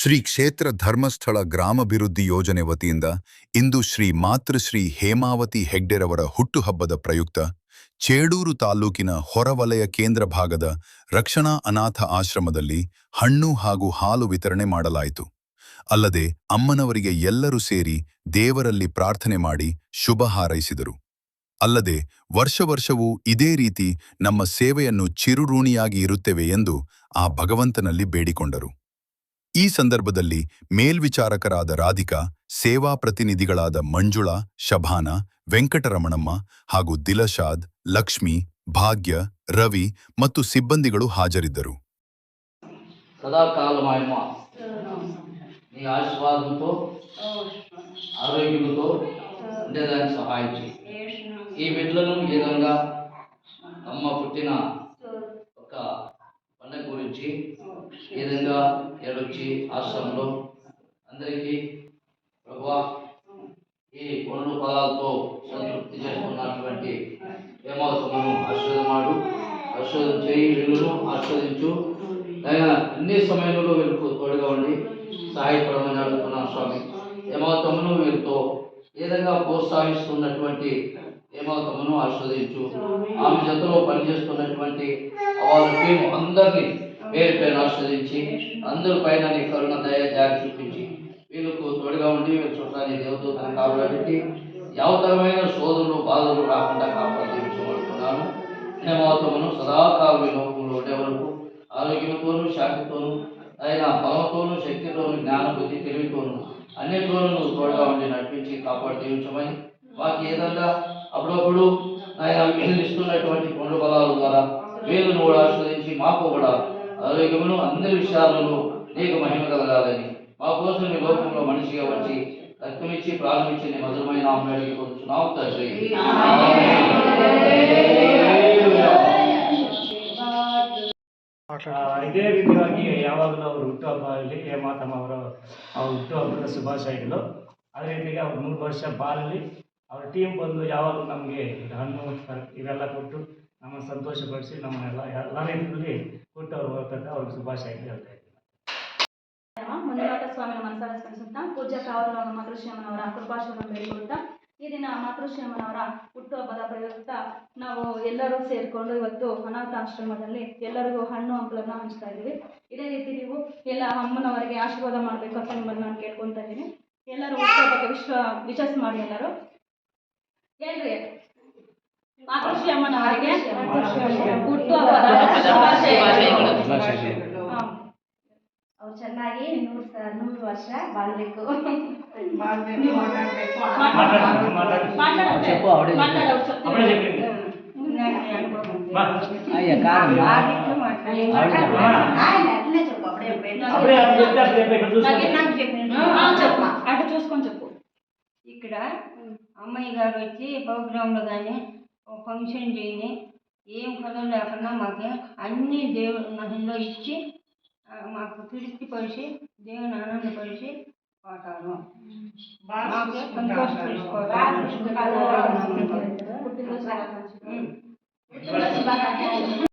ಶ್ರೀ ಕ್ಷೇತ್ರ ಧರ್ಮಸ್ಥಳ ಗ್ರಾಮಾಭಿವೃದ್ಧಿ ಯೋಜನೆ ವತಿಯಿಂದ ಇಂದು ಶ್ರೀ ಮಾತೃಶ್ರೀ ಹೇಮಾವತಿ ಹೆಗ್ಡೆರವರ ಹುಟ್ಟುಹಬ್ಬದ ಪ್ರಯುಕ್ತ ಚೇಡೂರು ತಾಲೂಕಿನ ಹೊರವಲಯ ಕೇಂದ್ರ ಭಾಗದ ರಕ್ಷಣಾ ಅನಾಥ ಆಶ್ರಮದಲ್ಲಿ ಹಣ್ಣು ಹಾಗೂ ಹಾಲು ವಿತರಣೆ ಮಾಡಲಾಯಿತು. ಅಲ್ಲದೆ ಅಮ್ಮನವರಿಗೆ ಎಲ್ಲರೂ ಸೇರಿ ದೇವರಲ್ಲಿ ಪ್ರಾರ್ಥನೆ ಮಾಡಿ ಶುಭ ಹಾರೈಸಿದರು. ಅಲ್ಲದೆ ವರ್ಷವೂ ಇದೇ ರೀತಿ ನಮ್ಮ ಸೇವೆಯನ್ನು ಚಿರುಋಣಿಯಾಗಿ ಇರುತ್ತೇವೆ ಎಂದು ಆ ಭಗವಂತನಲ್ಲಿ ಬೇಡಿಕೊಂಡರು. ಈ ಸಂದರ್ಭದಲ್ಲಿ ಮೇಲ್ವಿಚಾರಕರಾದ ರಾಧಿಕಾ, ಸೇವಾ ಪ್ರತಿನಿಧಿಗಳಾದ ಮಂಜುಳಾ, ಶಭಾನ, ವೆಂಕಟರಮಣಮ್ಮ ಹಾಗೂ ದಿಲಶಾದ್, ಲಕ್ಷ್ಮಿ, ಭಾಗ್ಯ, ರವಿ ಮತ್ತು సిబ్బందిಗಳು ಹಾಜರಿದ್ದರು. సదాకాలమయమ్మ నీ ఆశీర్వాదంతో ఆరోగ్యంతో ఉండేదానికి సహాయం చేయి. ఈ బిడ్డలను ఈ విధంగా అమ్మ పుట్టిన ఒక పండుగ గురించి ఈ విధంగా ఏడొచ్చి ఆశ్రమంలో అందరికీ ప్రభువా ఈ 2 పదాలతో సంతృప్తి చేసుకున్నటువంటి హేమావతమ్మను ఆశీర్వాదం చేయి, వీళ్ళను ఆశీర్వదించు. అన్ని సమయంలో వీళ్ళకు తోడుగా ఉండి సహాయపడమని అడుగుతున్నాను స్వామి. హేమావతమ్మను వీరితో ఏ విధంగా ప్రోత్సహిస్తున్నటువంటి హేమావతమ్మను ఆశీర్వదించు. ఆమె జతలో పనిచేస్తున్నటువంటి వాళ్ళ టీం అందరినీ పేరు పేరు ఆశీర్వదించి అందరి పైన నీ కరుణ దయ జారి చూపించి వీళ్ళకు తోడుగా ఉండి వీళ్ళ చుట్టూ నీ దేవదూతను కాపాడబెట్టి యావతరమైన శోధనలు బాధలు రాకుండా కాపాడించబడుతున్నాను. హేమావతమ్మను సదాకాలం ఈ లోకంలో ఉండే వరకు ఆరోగ్యంతోనూ శాంతితోనూ ఆయన బలంతోనూ శక్తితోనూ జ్ఞాన బుద్ధి తెలివితోనూ అన్నిటిలోనూ నువ్వు తోడుగా ఉండి నడిపించి కాపాడు దీవించమని మాకు ఏదన్నా అప్పుడప్పుడు ఆయన వీళ్ళు ఇస్తున్నటువంటి 2 బలాల ద్వారా వీళ్ళను కూడా ఆస్వాదించి మాకు కూడా ఆరోగ్యమును అన్ని విషయాలను నీకు మహిమ కలగాలని మా కోసం ఈ లోకంలో మనిషిగా వచ్చి రక్తమిచ్చి ప్రారంభించి నీ మధురమైన అమ్మడికి కూర్చున్నావు తండ్రి. ಇದೇ ರೀತಿಯಾಗಿ ಯಾವಾಗಲೂ ಅವರು ಹುಟ್ಟುಹಬ್ಬದಲ್ಲಿ ಹೇಮಾವತಮ್ಮ ಅವರ ಹುಟ್ಟುಹಬ್ಬದ ಶುಭಾಶಯಗಳು. ಅದೇ ರೀತಿಯಾಗಿ ಅವ್ರು 3 ವರ್ಷ ಬಾಳಲಿ ಅವ್ರ ಟೀಮ್ ಬಂದು ಯಾವಾಗಲೂ ನಮಗೆ ಹಣ್ಣು ಇವೆಲ್ಲ ಕೊಟ್ಟು ನಮ್ಮನ್ನು ಸಂತೋಷಪಡಿಸಿ ನಮ್ಮನ್ನೆಲ್ಲ ಎಲ್ಲ ರೀತಿಯಲ್ಲಿ ಕೊಟ್ಟು ಅವ್ರು ಹೋಗ್ತಾರೆ. ಅವ್ರಿಗೆ ಶುಭಾಶಯಗಳು ಹೇಳ್ತಾ ಇದ್ದೀನಿ. ಮುಂದಿನ ಸ್ವಾಮಿನ ಮನಸಾರ ಸ್ಮರಿಸುತ್ತಾ ಪೂಜ್ಯ ಕಾವಲುಗಳ ಮಾತೃಶ್ರೀಯಮ್ಮನವರ ಕೃಪಾಶೀರ್ವಾದ ಬೇಡಿಕೊಳ್ಳುತ್ತಾ ಈ ದಿನ ಮಾತೃಶ್ರೀಯಮ್ಮನವರ ಹುಟ್ಟುಹಬ್ಬದ ಪ್ರಯುಕ್ತ ನಾವು ಎಲ್ಲರೂ ಸೇರಿಕೊಂಡು ಇವತ್ತು ಅನಾಥಾಶ್ರಮದಲ್ಲಿ ಎಲ್ಲರಿಗೂ ಹಣ್ಣು ಹಂಪಲನ್ನು ಹಂಚ್ತಾ ಇದ್ದೀವಿ. ಇದೇ ರೀತಿ ನೀವು ಎಲ್ಲ ಅಮ್ಮನವರಿಗೆ ಆಶೀರ್ವಾದ ಮಾಡಬೇಕು ಅಂತ ನಿಮ್ಮನ್ನು ನಾನು ಕೇಳ್ಕೊತಾ ಇದ್ದೀನಿ. ಎಲ್ಲರೂ ಹುಟ್ಟುಹಬ್ಬಕ್ಕೆ ವಿಶಸ್ ಮಾಡಿ ಎಲ್ಲರೂ ಹೇಳ್ರಿ. ಮಾತೃಶ್ರೀಯಮ್ಮನವರಿಗೆ ಹುಟ್ಟುಹಬ್ಬದ ಶುಭಾಶಯಗಳು. ಅವ್ರು ಚೆನ್ನಾಗಿ 100 ವರ್ಷ ಬಾಳ್ಬೇಕು. అటు చూసుకొని చెప్పు. ఇక్కడ అమ్మాయి గారు వచ్చి ప్రోగ్రాంలో కానీ ఫంక్షన్ చేయని ఏం కథలు లేకుండా మాకు అన్ని దేవుడు మహిళలో ఇచ్చి మాకు తృప్తిపరిచి దేవుని ఆనందపరిచి పాఠాలు మాకు సంతోషపరుచుకోవాలి.